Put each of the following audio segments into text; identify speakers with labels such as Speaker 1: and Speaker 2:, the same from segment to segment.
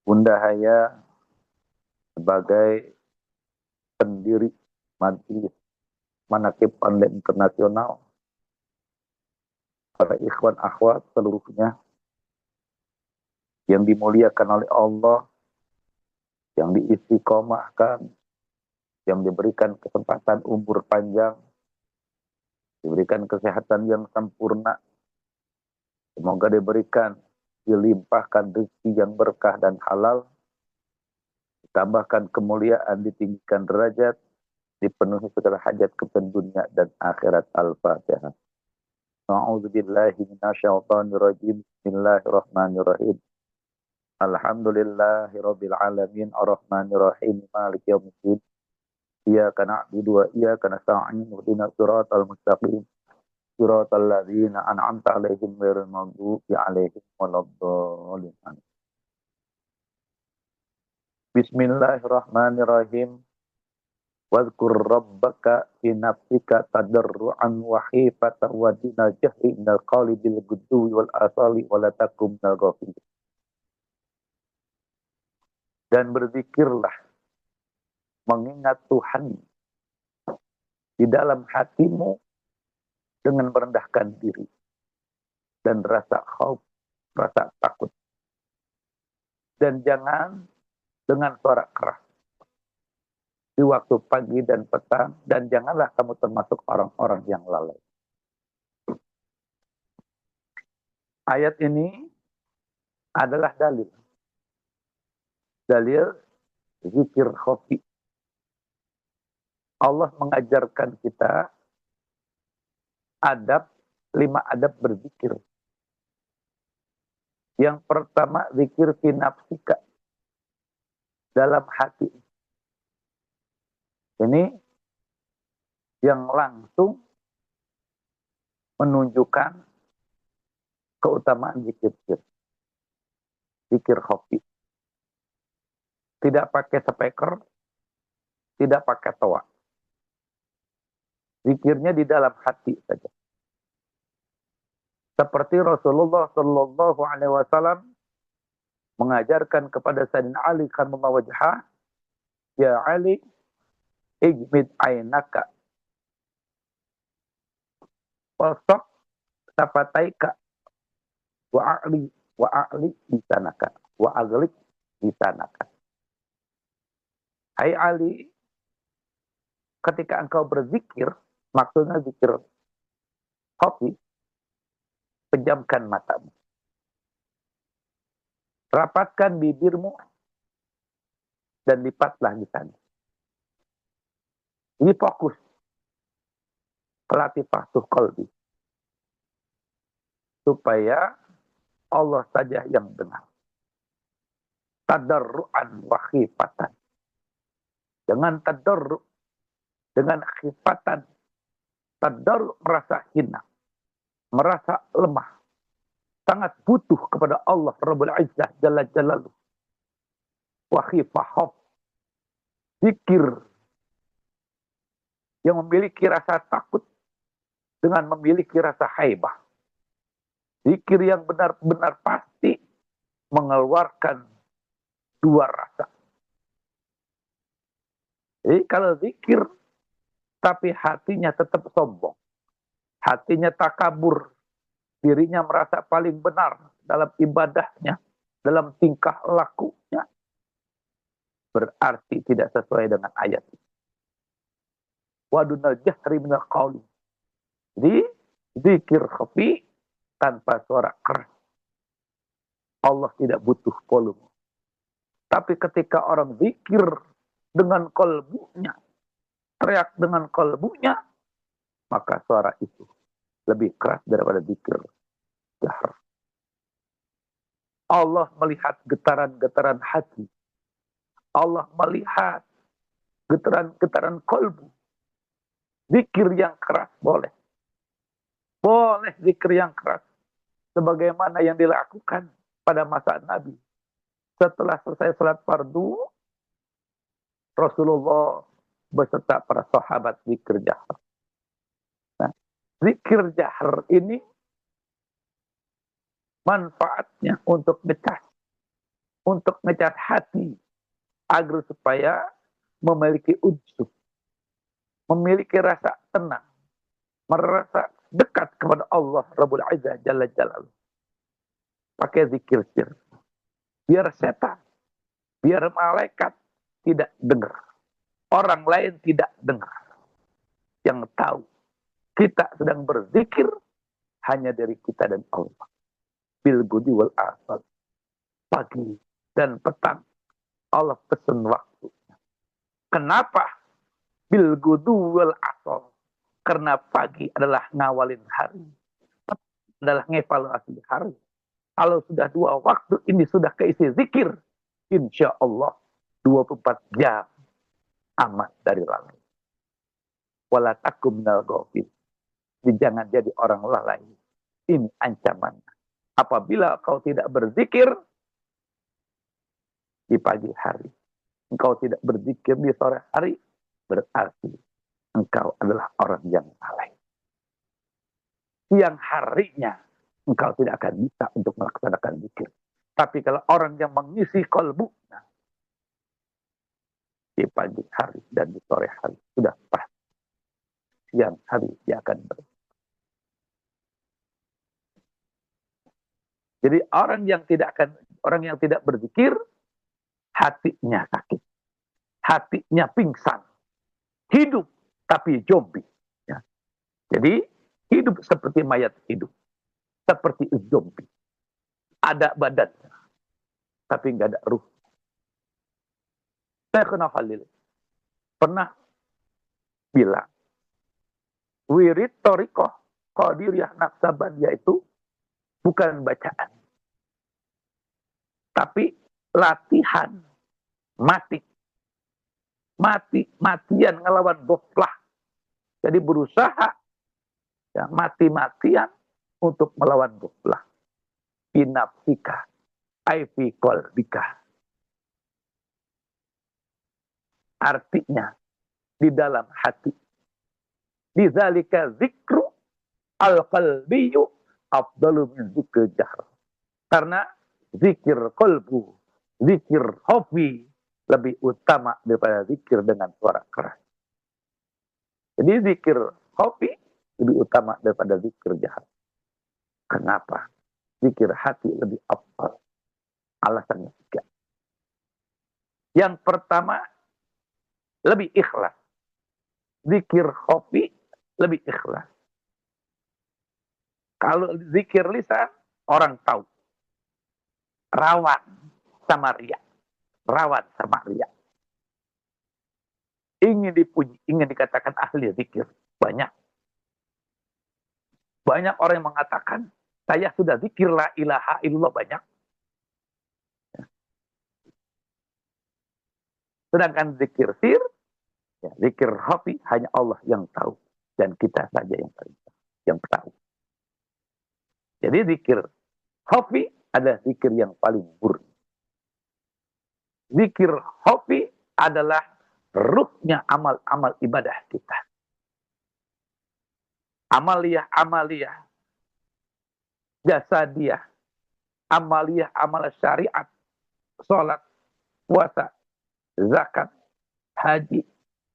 Speaker 1: Bunda Haya sebagai pendiri Majelis Manaqib Online Internasional, para ikhwan akhwat seluruhnya yang dimuliakan oleh Allah, yang diistiqomahkan, yang diberikan kesempatan umur panjang, diberikan kesehatan yang sempurna, semoga dilimpahkan rezeki yang berkah dan halal, ditambahkan kemuliaan, ditinggikan derajat, dipenuhi segala hajat kepentingan dunia dan akhirat. Al-Fatihah. A'udzubillahi minasyaitonirrajim. Bismillahirrahmanirrahim. Alhamdulillahirabbil alamin arrahmanirrahim maliki yaumiddin. Iyyaka na'budu wa iyyaka nasta'in ihdinas siratal mustaqim. Siratal ladzina an'amta 'alaihim ghairil maghdubi 'alaihim waladdallin. Bismillahirrahmanirrahim. Wadhkur rabbaka fi nafsika tadarruan wa khifatan wa dina jahri minal qawli bil ghudwi wal asali wa la takum minal ghafilin. Dan berzikirlah mengingat Tuhan di dalam hatimu dengan merendahkan diri dan rasa khauf, rasa takut. Dan jangan dengan suara keras di waktu pagi dan petang, dan janganlah kamu termasuk orang-orang yang lalai. Ayat ini adalah dalil zikir khafi. Allah mengajarkan kita 5 adab berzikir. Yang pertama, zikir fi nafsika, dalam hati. Ini yang langsung menunjukkan keutamaan zikir khafi. Tidak pakai speaker, tidak pakai toa. Zikirnya di dalam hati saja. Seperti Rasulullah Shallallahu Alaihi Wasallam mengajarkan kepada Sayyidina Ali karramallahu wajhah, ya Ali, ijmid ainaka, wasaq sapataika, wa'a'li lisanaka, wa'aglik lisanaka. Hai Ali, ketika engkau berzikir, maksudnya zikir khafi, pejamkan matamu, rapatkan bibirmu, dan lipatlah lisanmu. Ini fokus. Latifatuh qalbi. Supaya Allah saja yang dengar. Tadarru'an wa khifatan. Dengan tadarru', dengan khifatan. Tadarru' merasa hina, merasa lemah, sangat butuh kepada Allah Rabbul Izzah Jalla Jalaluh. Wa khifah, zikir yang memiliki rasa takut dengan memiliki rasa haibah. Zikir yang benar-benar pasti mengeluarkan 2 rasa. Jadi kalau zikir tapi hatinya tetap sombong, hatinya takabur, dirinya merasa paling benar dalam ibadahnya, dalam tingkah lakunya, berarti tidak sesuai dengan ayat ini. Wadunal jahri minal qawli. Jadi zikir khafi tanpa suara keras. Allah tidak butuh volume. Tapi ketika orang zikir dengan kalbunya, teriak dengan kalbunya, maka suara itu lebih keras daripada zikir jahar. Allah melihat getaran-getaran hati. Allah melihat getaran-getaran kalbu. Zikir yang keras boleh. Boleh zikir yang keras. Sebagaimana yang dilakukan pada masa Nabi. Setelah selesai salat fardu, Rasulullah beserta para sahabat zikir jahar. Nah, zikir jahar ini manfaatnya untuk ngecas untuk ngecat hati agar supaya memiliki unsur, memiliki rasa tenang, merasa dekat kepada Allah Rabbul Izzah Jalla Jalaluh. Pakai zikir sir. Biar setan, biar malaikat tidak dengar. Orang lain tidak dengar. Yang tahu kita sedang berzikir hanya dari kita dan Allah. Bil gudi wal asal. Pagi dan petang Allah pesan waktu. Kenapa? Bil gudu wal asal. Karena pagi adalah ngawalin hari. Adalah ngevaluasi hari. Kalau sudah 2 waktu ini sudah keisi zikir, insya Allah 24 jam aman dari lalai. Wala takum minal ghafil. Jangan jadi orang lalai. Ini ancaman. Apabila kau tidak berzikir di pagi hari, engkau tidak berzikir di sore hari, berarti engkau adalah orang yang lalai. Siang harinya engkau tidak akan bisa untuk melaksanakan zikir. Tapi kalau orang yang mengisi kolbunya di pagi hari dan di sore hari, sudah pasti siang hari dia akan berzikir. Jadi orang yang tidak berzikir, hatinya sakit, hatinya pingsan, hidup tapi zombie. Ya. Jadi hidup seperti mayat hidup, seperti zombie. Ada badannya, tapi nggak ada ruh. Syekhuna Khalil pernah bilang, wirid Thariqah Qadiriyah Naqsabandiyah itu bukan bacaan, tapi latihan matian ngelawan goflah. Jadi berusaha ya, mati-matian untuk melawan goflah. Binafsika aifi qalbika. Artinya di dalam hati. Bizalika zikru al-qalbiyyu afdalu min zikr jahr. Karena zikir qalbu, zikir hobi lebih utama daripada zikir dengan suara keras. Jadi zikir hobi lebih utama daripada zikir jahr. Kenapa? Zikir hati lebih afdal. Alasannya 3. Yang pertama, lebih ikhlas. Zikir hobi lebih ikhlas. Kalau zikir lisan, orang tahu. Rawan sama riya. Rawan sama riya. Ingin dipuji, ingin dikatakan ahli zikir. Banyak. Banyak orang yang mengatakan, saya sudah zikir la ilaha illallah banyak. Sedangkan zikir sir, ya, zikir hobi hanya Allah yang tahu. Dan kita saja yang tahu. Jadi zikir hobi adalah zikir yang paling murni. Zikir hobi adalah ruhnya amal-amal ibadah kita. Amaliyah, jasadiyah, amaliyah, amal syariat, sholat, puasa, zakat, haji,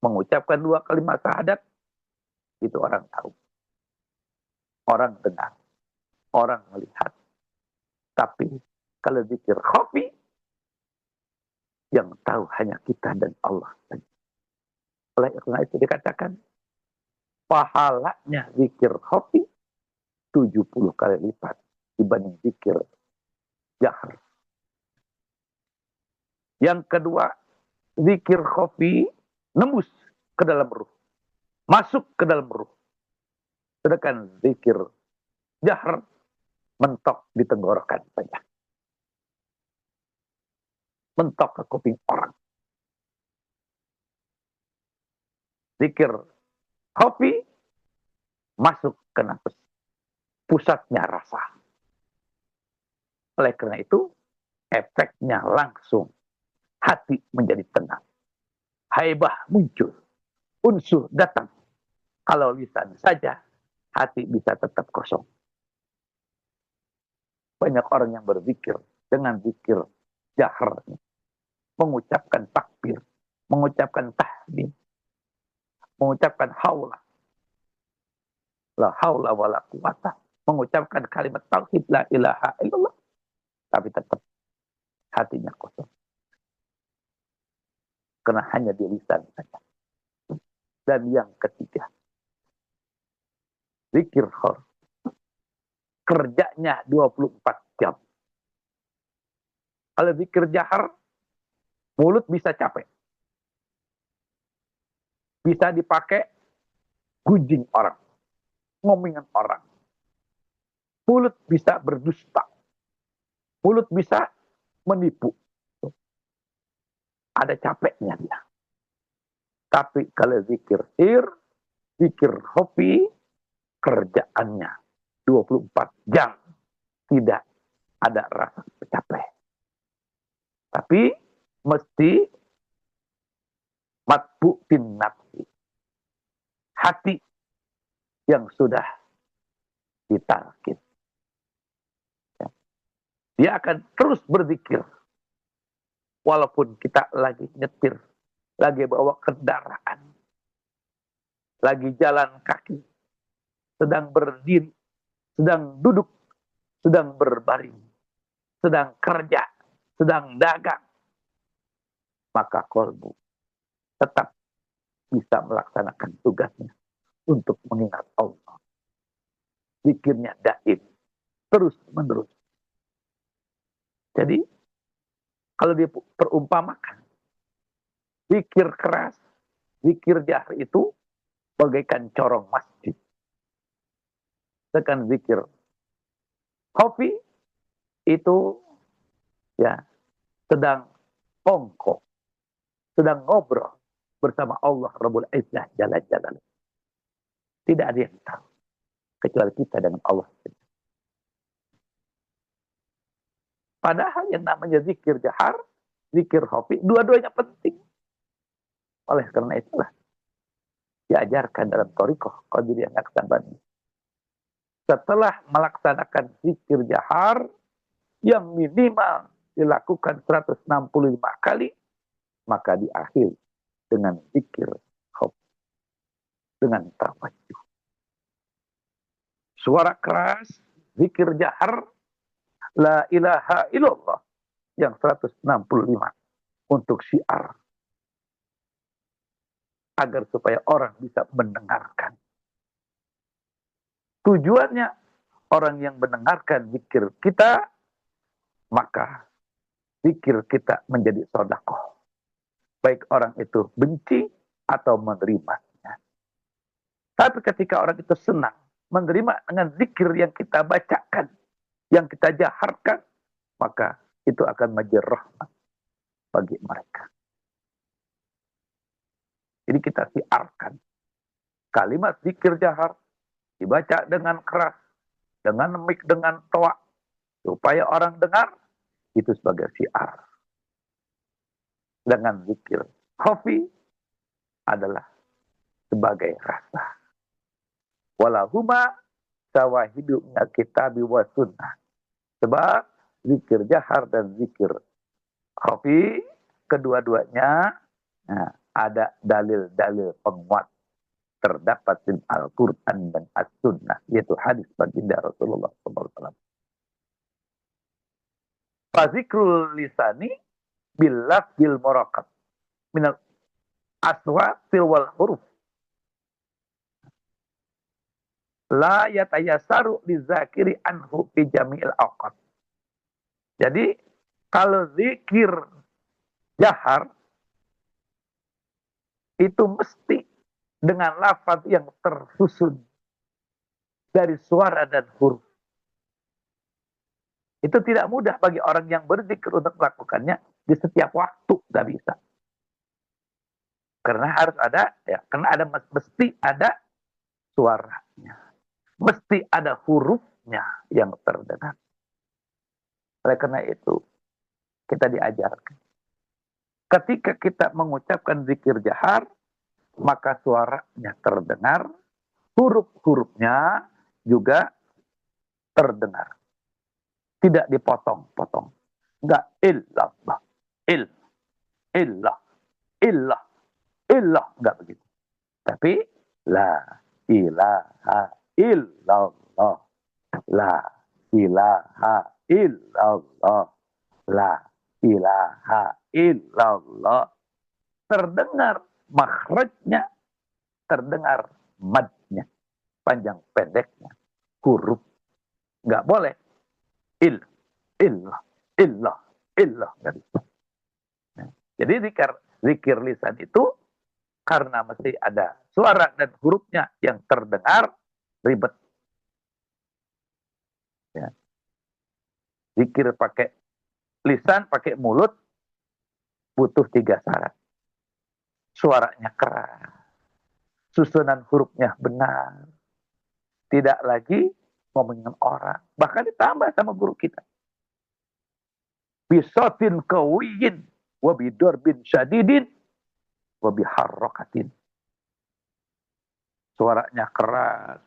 Speaker 1: mengucapkan 2 kalimat syahadat, itu orang tahu. Orang dengar. Orang melihat. Tapi kalau zikir khafi, yang tahu hanya kita dan Allah. Oleh karena itu dikatakan, pahalanya zikir khafi 70 kali lipat dibanding zikir jahar. Yang kedua, zikir khafi nembus ke dalam ruh. Masuk ke dalam ruh. Sedangkan zikir jahar mentok di tenggorokan saja. Mentok ke kuping orang. Zikir khafi masuk ke nafas. Pusatnya rasa. Oleh karena itu, efeknya langsung. Hati menjadi tenang. Haibah muncul. Unsur datang. Kalau lisan saja, hati bisa tetap kosong. Banyak orang yang berzikir dengan zikir jahar, mengucapkan takbir, mengucapkan tahmid, mengucapkan haula, la haula wala quwata, mengucapkan kalimat tauhid la ilaha illallah, tapi tetap hatinya kosong. Karena hanya di lisan saja. Dan yang ketiga, zikir khor. Kerjanya 24 jam. Kalau zikir jahar, mulut bisa capek. Bisa dipakai gunjing orang, ngomongan orang. Mulut bisa berdusta. Mulut bisa menipu. Ada capeknya dia. Tapi kalau zikir sir, zikir hobi, kerjaannya 24 jam. Tidak ada rasa capek. Tapi mesti matbu'in nafsi. Hati yang sudah ditarget. Dia akan terus berzikir. Walaupun kita lagi nyetir, lagi bawa kendaraan, lagi jalan kaki, sedang berdiri, sedang duduk, sedang berbaring, sedang kerja, sedang dagang, maka kolbu tetap bisa melaksanakan tugasnya untuk mengingat Allah. Zikirnya daim, terus menerus. Jadi, kalau diperumpamakan, zikir keras, zikir jahar itu bagaikan corong masjid. Sedangkan zikir hobi itu ya sedang kongko, sedang ngobrol bersama Allah Rabbul Izzah Jalla Jalaluh. Tidak ada yang tahu kecuali kita dengan Allah. Padahal yang namanya zikir jahar, zikir hobi, dua-duanya penting. Oleh karena itulah diajarkan dalam Thariqah Qadiriyah Naqsabandi. Setelah melaksanakan zikir jahar yang minimal dilakukan 165 kali, maka diakhiri dengan zikir hobi, dengan tawajuh. Suara keras, zikir jahar, la ilaha illallah yang 165 untuk syiar. Agar supaya orang bisa mendengarkan. Tujuannya orang yang mendengarkan zikir kita, maka zikir kita menjadi sedekah. Baik orang itu benci atau menerimanya. Tapi ketika orang itu senang menerima dengan zikir yang kita bacakan, yang kita jaharkan, maka itu akan menjadi rahmat bagi mereka. Jadi kita siarkan kalimat zikir jahar dibaca dengan keras, dengan mic, dengan toa, supaya orang dengar, itu sebagai siar. Dengan zikir khafi adalah sebagai rasa. Walahuma sawahidu minal kitabi wa sunnah. Sebab zikir jahar dan zikir khafi, kedua-duanya ada dalil-dalil penguat terdapat di Al-Quran dan As-Sunnah, yaitu hadis baginda Rasulullah SAW. Fazikrul lisani bil muraqab minal aswatil wal huruf la yatayasaru lizakiri anhu fi jami'il awqat. Jadi kalau zikir jahar itu mesti dengan lafaz yang tersusun dari suara dan huruf. Itu tidak mudah bagi orang yang berzikir untuk melakukannya di setiap waktu, nggak bisa. Karena harus ada, mesti ada suaranya, mesti ada hurufnya yang terdengar. Oleh karena itu kita diajarkan, ketika kita mengucapkan zikir jahar, maka suaranya terdengar, huruf-hurufnya juga terdengar. Tidak dipotong-potong. Enggak illallah. Illah. Illah. Illah. Enggak begitu. Tapi la ilaha illallah. La ilaha illallah. La ilaha illallah. Terdengar makhrajnya, terdengar madnya, panjang pendeknya, huruf. Nggak boleh. Illah, illah. Nggak bisa. Jadi zikir lisan itu karena mesti ada suara dan hurufnya yang terdengar, ribet. Ya. Zikir pakai lisan, pakai mulut, butuh 3 syarat. Suaranya keras, susunan hurufnya benar, tidak lagi ngomongin orang, bahkan ditambah sama guru kita. Bisotin kawiyin, wabidor bin syadidin, wabiharrokatin. Suaranya keras,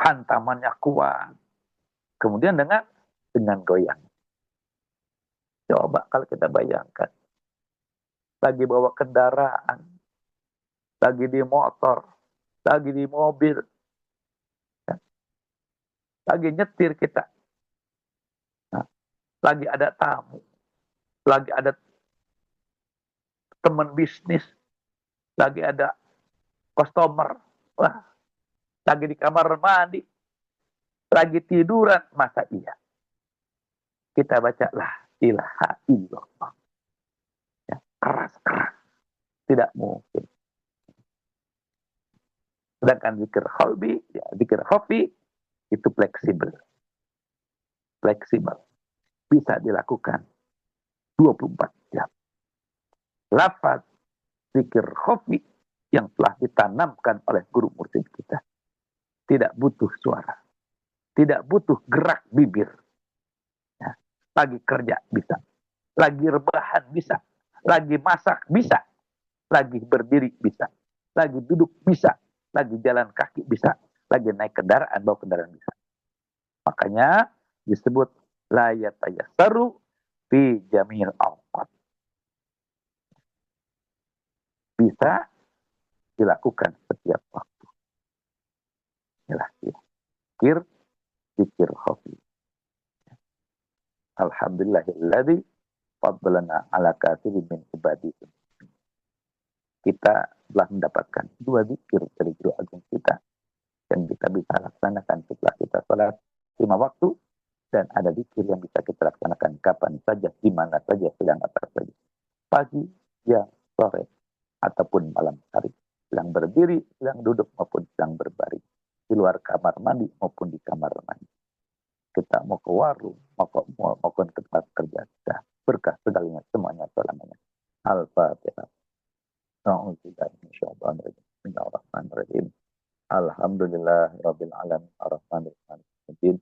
Speaker 1: hantamannya kuat, kemudian dengan goyang. Coba kalau kita bayangkan, lagi bawa kendaraan, lagi di motor, lagi di mobil, ya, lagi nyetir kita, nah, lagi ada tamu, lagi ada teman bisnis, lagi ada customer, wah, lagi di kamar mandi, lagi tiduran, masa iya kita baca la ilaha illallah, ya, keras, tidak mungkin. Sedangkan zikir khalbi, ya, zikir khafi itu fleksibel, bisa dilakukan 24 jam. Lafaz zikir khafi yang telah ditanamkan oleh guru mursyid kita tidak butuh suara, tidak butuh gerak bibir. Ya, lagi kerja bisa, lagi rebahan bisa, lagi masak bisa, lagi berdiri bisa, lagi duduk bisa, lagi jalan kaki bisa, lagi naik kendaraan, bawa kendaraan bisa. Makanya disebut la yatayassaru fi jamil awqat. Bisa dilakukan setiap waktu. Inilah zikir khafi. Alhamdulillahilladzi faddalana ala katsirin min ibadihi. Kita telah mendapatkan 2 zikir dari guru agung kita yang kita bisa laksanakan setelah kita sholat 5 waktu, dan ada zikir yang bisa kita laksanakan kapan saja, di mana saja, sedang apa saja, pagi, siang, sore, ataupun malam hari, sedang berdiri, sedang duduk, maupun sedang berbaring, di luar kamar mandi maupun di kamar mandi. Kita mau ke warung, mau ke tempat kerja kita, berkah segalanya, semuanya selamanya. Al-Fatihah. Bismillahirrahmanirrahim. Alhamdulillahirabbil alamin, arrahmanir rahim.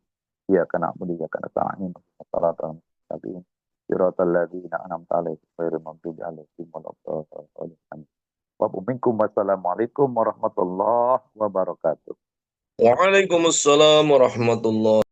Speaker 1: Iyyaka na'budu wa iyyaka nasta'in. Shiratal mustaqim. Shiratal ladzina an'amta 'alaihim ghairil maghdubi 'alaihim waladdallin. Wassalamualaikum warahmatullahi wabarakatuh.
Speaker 2: Waalaikumsalam warahmatullahi